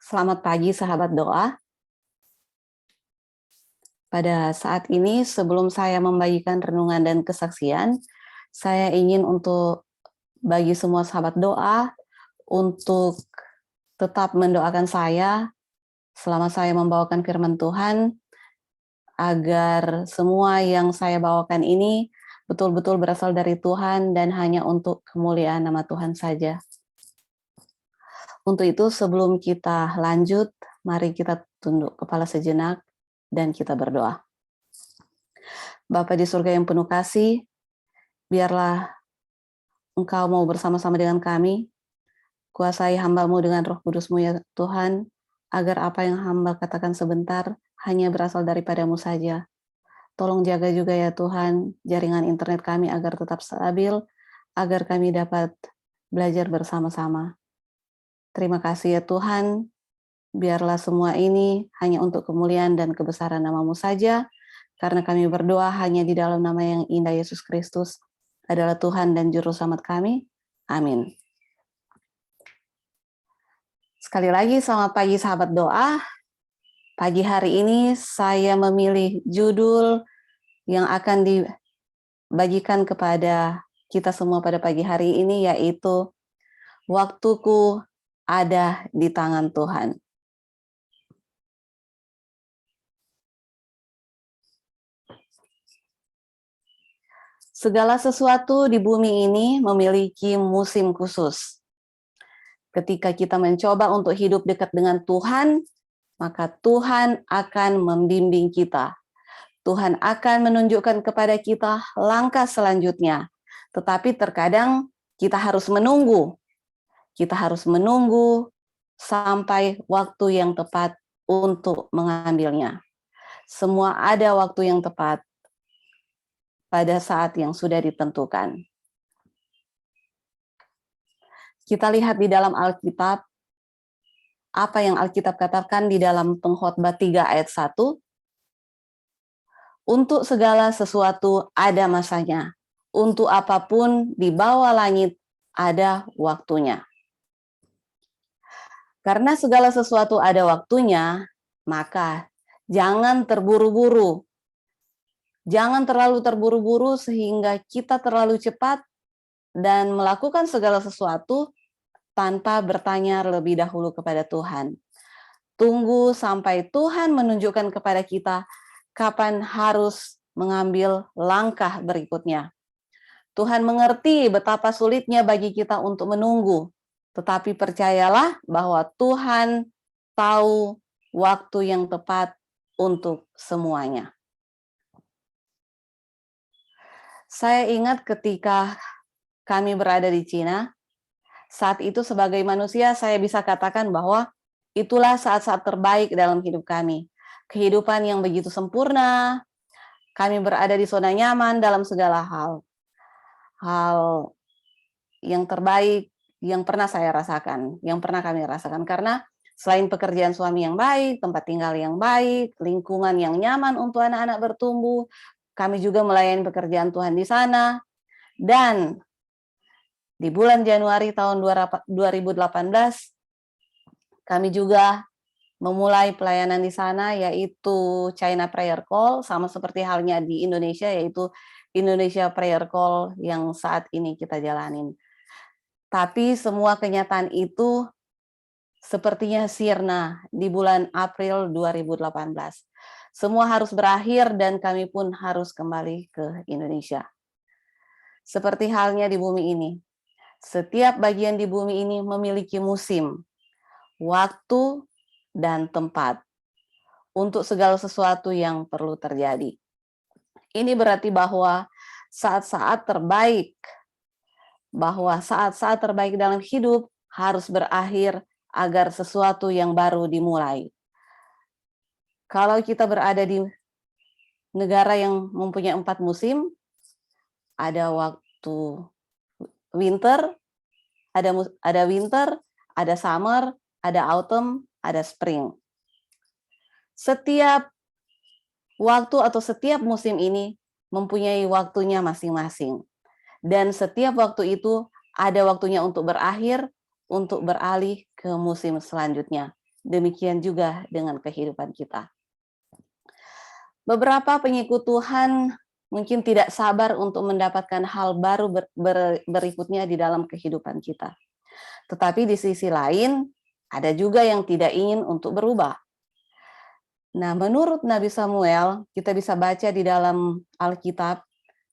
Selamat pagi sahabat doa. Pada saat ini sebelum saya membagikan renungan dan kesaksian, saya ingin untuk bagi semua sahabat doa untuk tetap mendoakan saya selama saya membawakan firman Tuhan, agar semua yang saya bawakan ini betul-betul berasal dari Tuhan dan hanya untuk kemuliaan nama Tuhan saja. Untuk itu sebelum kita lanjut, mari kita tunduk kepala sejenak dan kita berdoa. Bapa di surga yang penuh kasih, biarlah Engkau mau bersama-sama dengan kami, kuasai hamba-Mu dengan Roh Kudus-Mu ya Tuhan, agar apa yang hamba katakan sebentar hanya berasal daripada-Mu saja. Tolong jaga juga ya Tuhan jaringan internet kami agar tetap stabil, agar kami dapat belajar bersama-sama. Terima kasih ya Tuhan, biarlah semua ini hanya untuk kemuliaan dan kebesaran nama-Mu saja, karena kami berdoa hanya di dalam nama yang indah Yesus Kristus adalah Tuhan dan Juru Selamat kami. Amin. Sekali lagi selamat pagi sahabat doa. Pagi hari ini saya memilih judul yang akan dibagikan kepada kita semua pada pagi hari ini, yaitu Waktuku ada di tangan Tuhan. Segala sesuatu di bumi ini memiliki musim khusus. Ketika kita mencoba untuk hidup dekat dengan Tuhan, maka Tuhan akan membimbing kita. Tuhan akan menunjukkan kepada kita langkah selanjutnya. Tetapi terkadang kita harus menunggu. Kita harus menunggu sampai waktu yang tepat untuk mengambilnya. Semua ada waktu yang tepat pada saat yang sudah ditentukan. Kita lihat di dalam Alkitab, apa yang Alkitab katakan di dalam Pengkhotbah 3 ayat 1. Untuk segala sesuatu ada masanya. Untuk apapun di bawah langit ada waktunya. Karena segala sesuatu ada waktunya, maka jangan terburu-buru. Jangan terlalu terburu-buru sehingga kita terlalu cepat dan melakukan segala sesuatu tanpa bertanya lebih dahulu kepada Tuhan. Tunggu sampai Tuhan menunjukkan kepada kita kapan harus mengambil langkah berikutnya. Tuhan mengerti betapa sulitnya bagi kita untuk menunggu, tetapi percayalah bahwa Tuhan tahu waktu yang tepat untuk semuanya. Saya ingat ketika kami berada di Cina, saat itu sebagai manusia saya bisa katakan bahwa itulah saat-saat terbaik dalam hidup kami. Kehidupan yang begitu sempurna, kami berada di zona nyaman dalam segala hal. Hal yang terbaik yang pernah saya rasakan, yang pernah kami rasakan. Karena selain pekerjaan suami yang baik, tempat tinggal yang baik, lingkungan yang nyaman untuk anak-anak bertumbuh, kami juga melayani pekerjaan Tuhan di sana. Dan di bulan Januari tahun 2018, kami juga memulai pelayanan di sana, yaitu China Prayer Call, sama seperti halnya di Indonesia, yaitu Indonesia Prayer Call yang saat ini kita jalanin. Tapi semua kenyataan itu sepertinya sirna di bulan April 2018. Semua harus berakhir dan kami pun harus kembali ke Indonesia. Seperti halnya di bumi ini. Setiap bagian di bumi ini memiliki musim, waktu, dan tempat untuk segala sesuatu yang perlu terjadi. Ini berarti bahwa saat-saat terbaik dalam hidup harus berakhir agar sesuatu yang baru dimulai. Kalau kita berada di negara yang mempunyai 4 musim, ada waktu winter, ada summer, ada autumn, ada spring. Setiap waktu atau setiap musim ini mempunyai waktunya masing-masing. Dan setiap waktu itu ada waktunya untuk berakhir, untuk beralih ke musim selanjutnya. demikian juga dengan kehidupan kita. Beberapa pengikut Tuhan mungkin tidak sabar untuk mendapatkan hal baru berikutnya di dalam kehidupan kita. Tetapi di sisi lain, ada juga yang tidak ingin untuk berubah. Nah, menurut Nabi Samuel, kita bisa baca di dalam Alkitab,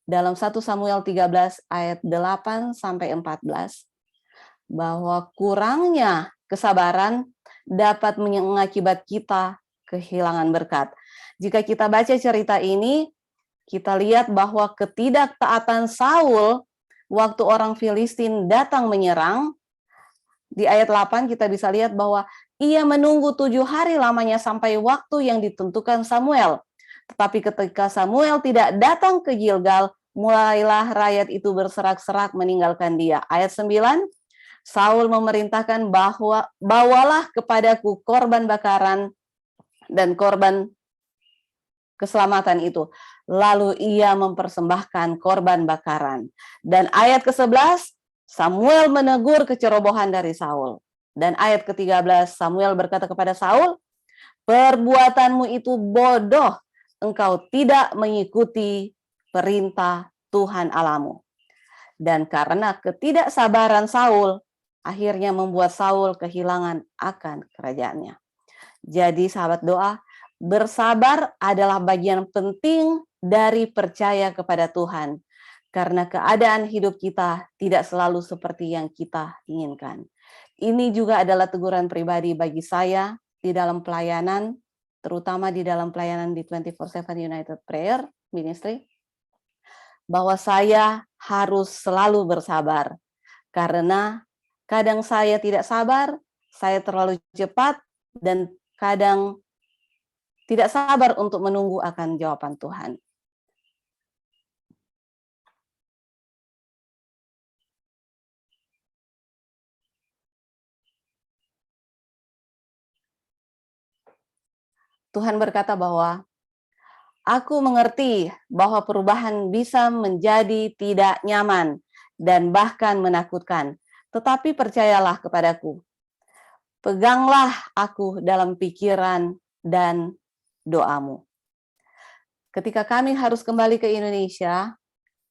dalam 1 Samuel 13 ayat 8 sampai 14, bahwa kurangnya kesabaran dapat mengakibat kita kehilangan berkat. Jika kita baca cerita ini, kita lihat bahwa ketidaktaatan Saul waktu orang Filistin datang menyerang, di ayat 8 kita bisa lihat bahwa ia menunggu 7 hari lamanya sampai waktu yang ditentukan Samuel. Tetapi ketika Samuel tidak datang ke Gilgal, mulailah rakyat itu berserak-serak meninggalkan dia. Ayat 9, Saul memerintahkan bahwa bawalah kepadaku korban bakaran dan korban keselamatan itu. Lalu ia mempersembahkan korban bakaran. Dan ayat ke-11, Samuel menegur kecerobohan dari Saul. Dan ayat ke-13, Samuel berkata kepada Saul, perbuatanmu itu bodoh, engkau tidak mengikuti perintah Tuhan Allahmu. Dan karena ketidaksabaran Saul, akhirnya membuat Saul kehilangan akan kerajaannya. Jadi sahabat doa, bersabar adalah bagian penting dari percaya kepada Tuhan. Karena keadaan hidup kita tidak selalu seperti yang kita inginkan. Ini juga adalah teguran pribadi bagi saya di dalam pelayanan, terutama di dalam pelayanan di 24/7 United Prayer Ministry, bahwa saya harus selalu bersabar. Karena kadang saya tidak sabar, saya terlalu cepat, dan kadang tidak sabar untuk menunggu akan jawaban Tuhan. Tuhan berkata bahwa aku mengerti bahwa perubahan bisa menjadi tidak nyaman dan bahkan menakutkan. Tetapi percayalah kepadaku. Peganglah aku dalam pikiran dan doamu. Ketika kami harus kembali ke Indonesia,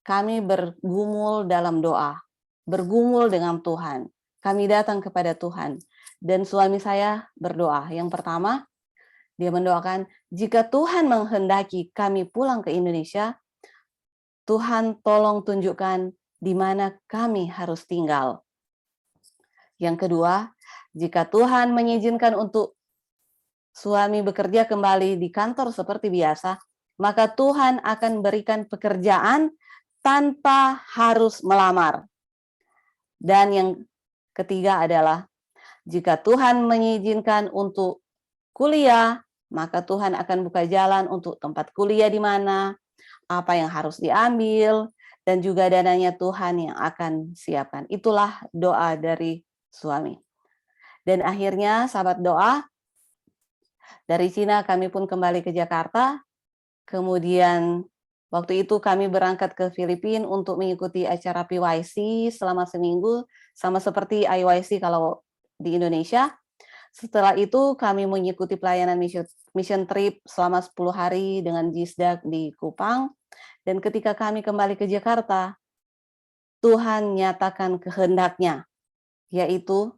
kami bergumul dalam doa, bergumul dengan Tuhan. Kami datang kepada Tuhan. Dan suami saya berdoa. Yang pertama, dia mendoakan, jika Tuhan menghendaki kami pulang ke Indonesia, Tuhan tolong tunjukkan di mana kami harus tinggal. Yang kedua, jika Tuhan mengizinkan untuk suami bekerja kembali di kantor seperti biasa, maka Tuhan akan berikan pekerjaan tanpa harus melamar. Dan yang ketiga adalah, jika Tuhan mengizinkan untuk kuliah, maka Tuhan akan buka jalan untuk tempat kuliah di mana, apa yang harus diambil, dan juga dananya Tuhan yang akan siapkan. Itulah doa dari suami. Dan akhirnya sahabat doa, dari Cina kami pun kembali ke Jakarta, kemudian waktu itu kami berangkat ke Filipina untuk mengikuti acara PYC selama seminggu, sama seperti IYC kalau di Indonesia. Setelah itu kami mengikuti pelayanan mission trip selama 10 hari dengan Jisdak di Kupang. Dan ketika kami kembali ke Jakarta, Tuhan nyatakan kehendaknya, yaitu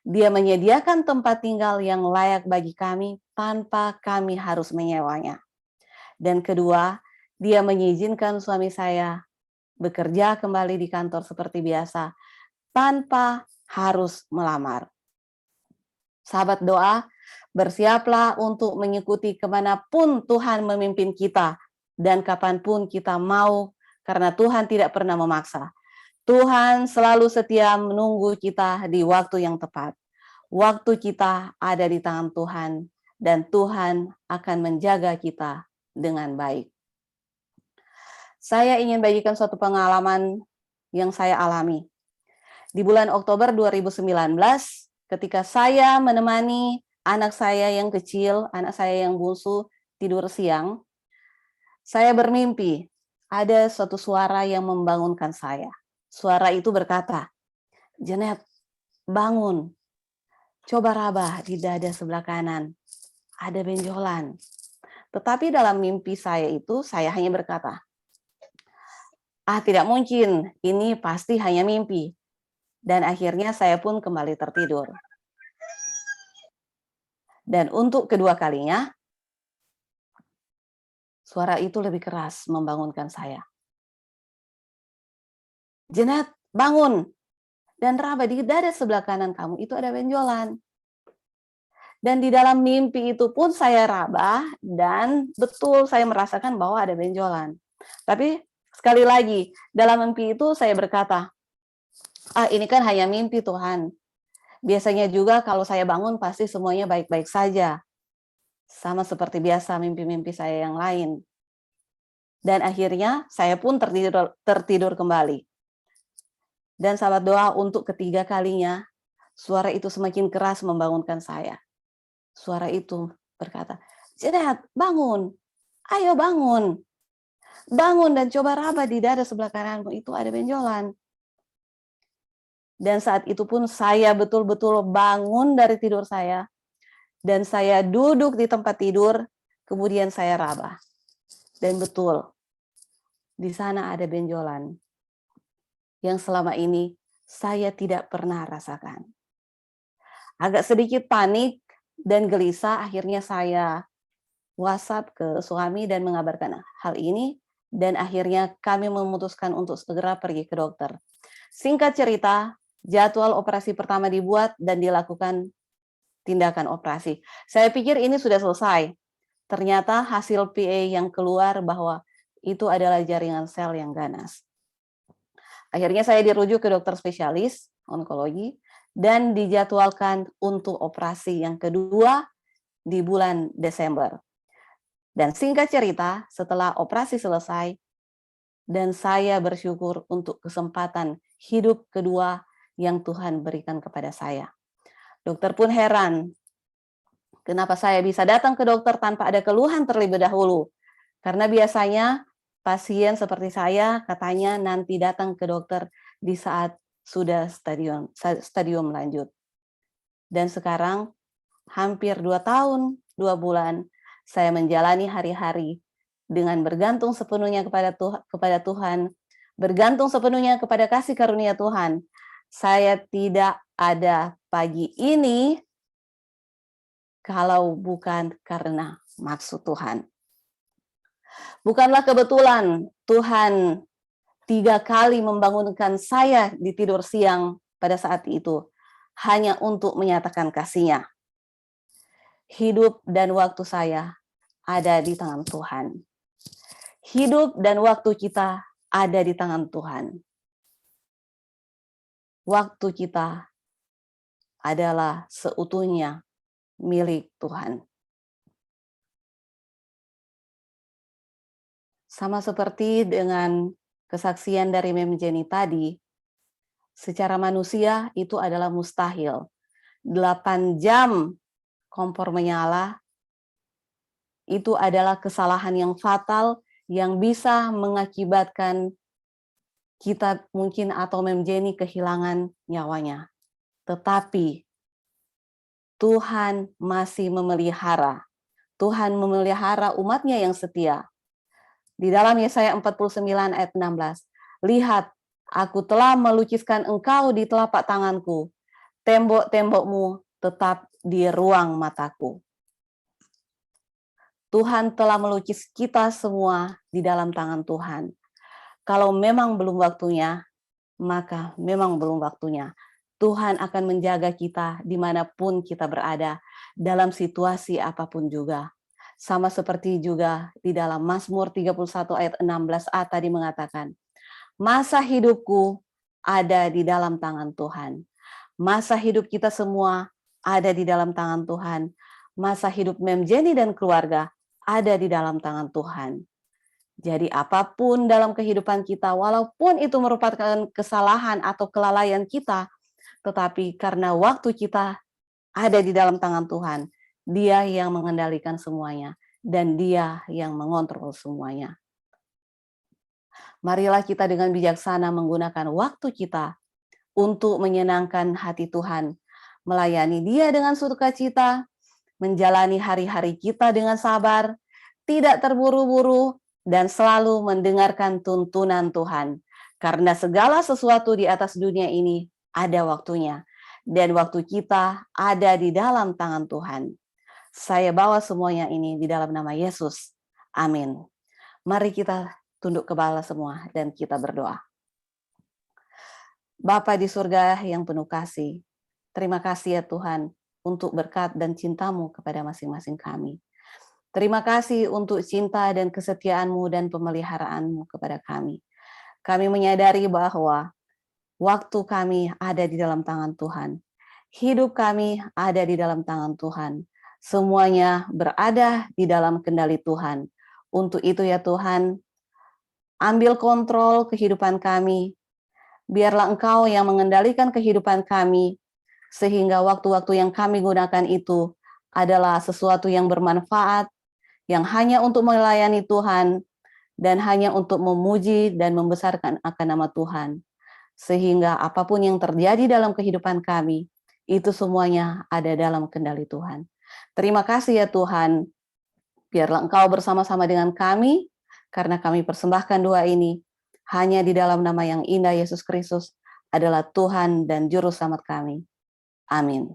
Dia menyediakan tempat tinggal yang layak bagi kami tanpa kami harus menyewanya. Dan kedua, Dia mengizinkan suami saya bekerja kembali di kantor seperti biasa tanpa harus melamar. Sahabat doa, bersiaplah untuk mengikuti kemanapun Tuhan memimpin kita dan kapanpun kita mau, karena Tuhan tidak pernah memaksa. Tuhan selalu setia menunggu kita di waktu yang tepat. Waktu kita ada di tangan Tuhan, dan Tuhan akan menjaga kita dengan baik. Saya ingin bagikan suatu pengalaman yang saya alami. Di bulan Oktober 2019, ketika saya menemani anak saya yang kecil, anak saya yang bungsu tidur siang, saya bermimpi ada suatu suara yang membangunkan saya. Suara itu berkata, Janet, bangun. Coba raba di dada sebelah kanan, ada benjolan. Tetapi dalam mimpi saya itu, saya hanya berkata, tidak mungkin, ini pasti hanya mimpi. Dan akhirnya saya pun kembali tertidur. Dan untuk kedua kalinya, suara itu lebih keras membangunkan saya. Jenet, bangun! Dan raba di dada sebelah kanan kamu itu ada benjolan. Dan di dalam mimpi itu pun saya raba dan betul saya merasakan bahwa ada benjolan. Tapi sekali lagi, dalam mimpi itu saya berkata, ini kan hanya mimpi Tuhan. Biasanya juga kalau saya bangun pasti semuanya baik-baik saja. Sama seperti biasa mimpi-mimpi saya yang lain. Dan akhirnya saya pun tertidur kembali. Dan sahabat doa untuk ketiga kalinya, suara itu semakin keras membangunkan saya. Suara itu berkata, Jenet, bangun, ayo bangun. Bangun dan coba raba di dada sebelah kananmu, itu ada benjolan. Dan saat itu pun saya betul-betul bangun dari tidur saya. Dan saya duduk di tempat tidur, kemudian saya raba. Dan betul, di sana ada benjolan yang selama ini saya tidak pernah rasakan. Agak sedikit panik dan gelisah, akhirnya saya WhatsApp ke suami dan mengabarkan hal ini, dan akhirnya kami memutuskan untuk segera pergi ke dokter. Singkat cerita, jadwal operasi pertama dibuat dan dilakukan tindakan operasi. Saya pikir ini sudah selesai. Ternyata hasil PA yang keluar bahwa itu adalah jaringan sel yang ganas. Akhirnya saya dirujuk ke dokter spesialis onkologi dan dijadwalkan untuk operasi yang kedua di bulan Desember. Dan singkat cerita, setelah operasi selesai, dan saya bersyukur untuk kesempatan hidup kedua yang Tuhan berikan kepada saya. Dokter pun heran, kenapa saya bisa datang ke dokter tanpa ada keluhan terlebih dahulu. Karena biasanya pasien seperti saya katanya nanti datang ke dokter di saat sudah stadium lanjut. Dan sekarang hampir 2 tahun, 2 bulan, saya menjalani hari-hari dengan bergantung sepenuhnya kepada Tuhan, bergantung sepenuhnya kepada kasih karunia Tuhan. Saya tidak ada pagi ini kalau bukan karena maksud Tuhan. Bukanlah kebetulan Tuhan 3 kali membangunkan saya di tidur siang pada saat itu, hanya untuk menyatakan kasih-Nya. Hidup dan waktu saya ada di tangan Tuhan. Hidup dan waktu kita ada di tangan Tuhan. Waktu kita adalah seutuhnya milik Tuhan. Sama seperti dengan kesaksian dari Mem Jenny tadi, secara manusia itu adalah mustahil. 8 jam kompor menyala, itu adalah kesalahan yang fatal yang bisa mengakibatkan kita mungkin atau Mem Jenny kehilangan nyawanya. Tetapi Tuhan masih memelihara. Tuhan memelihara umat-Nya yang setia. Di dalam Yesaya 49 ayat 16, lihat, aku telah melukiskan engkau di telapak tanganku, tembok-tembokmu tetap di ruang mataku. Tuhan telah melukis kita semua di dalam tangan Tuhan. Kalau memang belum waktunya, maka memang belum waktunya. Tuhan akan menjaga kita dimanapun kita berada, dalam situasi apapun juga. Sama seperti juga di dalam Mazmur 31 ayat 16a tadi mengatakan, masa hidupku ada di dalam tangan Tuhan. Masa hidup kita semua ada di dalam tangan Tuhan. Masa hidup Mem Jenny dan keluarga ada di dalam tangan Tuhan. Jadi apapun dalam kehidupan kita, walaupun itu merupakan kesalahan atau kelalaian kita, tetapi karena waktu kita ada di dalam tangan Tuhan, Dia yang mengendalikan semuanya, dan Dia yang mengontrol semuanya. Marilah kita dengan bijaksana menggunakan waktu kita untuk menyenangkan hati Tuhan. melayani Dia dengan sukacita, menjalani hari-hari kita dengan sabar, tidak terburu-buru, dan selalu mendengarkan tuntunan Tuhan. Karena segala sesuatu di atas dunia ini ada waktunya, dan waktu kita ada di dalam tangan Tuhan. Saya bawa semuanya ini di dalam nama Yesus. Amin. Mari kita tunduk kepala semua dan kita berdoa. Bapa di surga yang penuh kasih, terima kasih ya Tuhan untuk berkat dan cinta-Mu kepada masing-masing kami. Terima kasih untuk cinta dan kesetiaan-Mu dan pemeliharaan-Mu kepada kami. Kami menyadari bahwa waktu kami ada di dalam tangan Tuhan. Hidup kami ada di dalam tangan Tuhan. Semuanya berada di dalam kendali Tuhan. Untuk itu ya Tuhan, ambil kontrol kehidupan kami. Biarlah Engkau yang mengendalikan kehidupan kami, sehingga waktu-waktu yang kami gunakan itu adalah sesuatu yang bermanfaat, yang hanya untuk melayani Tuhan, dan hanya untuk memuji dan membesarkan akan nama Tuhan. Sehingga apapun yang terjadi dalam kehidupan kami, itu semuanya ada dalam kendali Tuhan. Terima kasih ya Tuhan, biarlah Engkau bersama-sama dengan kami, karena kami persembahkan doa ini hanya di dalam nama yang indah Yesus Kristus adalah Tuhan dan Juru Selamat kami. Amin.